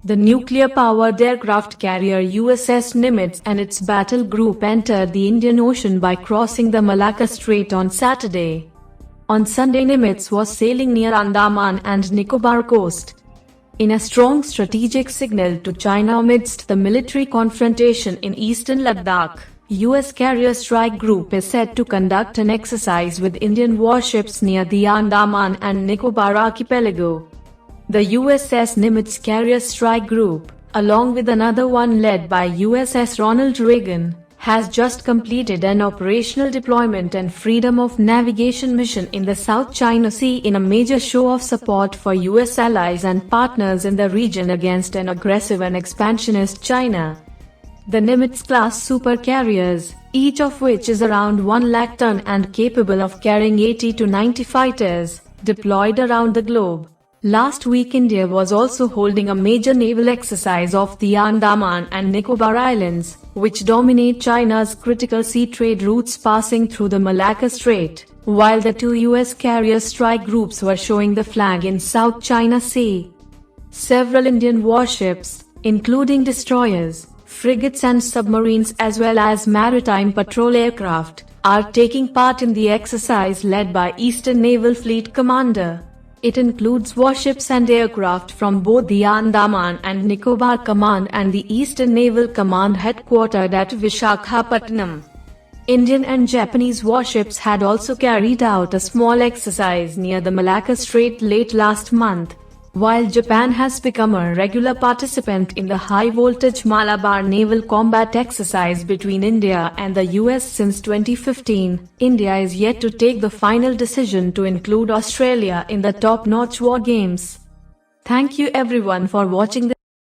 The nuclear-powered aircraft carrier USS Nimitz and its battle group entered the Indian Ocean by crossing the Malacca Strait on Saturday. On Sunday, Nimitz was sailing near Andaman and Nicobar coast. In a strong strategic signal to China amidst the military confrontation in eastern Ladakh, US Carrier Strike Group is set to conduct an exercise with Indian warships near the Andaman and Nicobar archipelago. The USS Nimitz Carrier Strike Group, along with another one led by USS Ronald Reagan, has just completed an operational deployment and freedom of navigation mission in the South China Sea in a major show of support for US allies and partners in the region against an aggressive and expansionist China. The Nimitz-class supercarriers, each of which is around 1 lakh ton and capable of carrying 80 to 90 fighters, deployed around the globe. Last week, India was also holding a major naval exercise off the Andaman and Nicobar Islands, which dominate China's critical sea trade routes passing through the Malacca Strait, while the two US carrier strike groups were showing the flag in South China Sea. Several Indian warships, including destroyers, frigates and submarines as well as maritime patrol aircraft, are taking part in the exercise led by Eastern Naval Fleet Commander. It includes warships and aircraft from both the Andaman and Nicobar Command and the Eastern Naval Command headquartered at Visakhapatnam. Indian and Japanese warships had also carried out a small exercise near the Malacca Strait late last month. While Japan has become a regular participant in the high-voltage Malabar naval combat exercise between India and the US since 2015, India is yet to take the final decision to include Australia in the top-notch war games. Thank you everyone for watching this.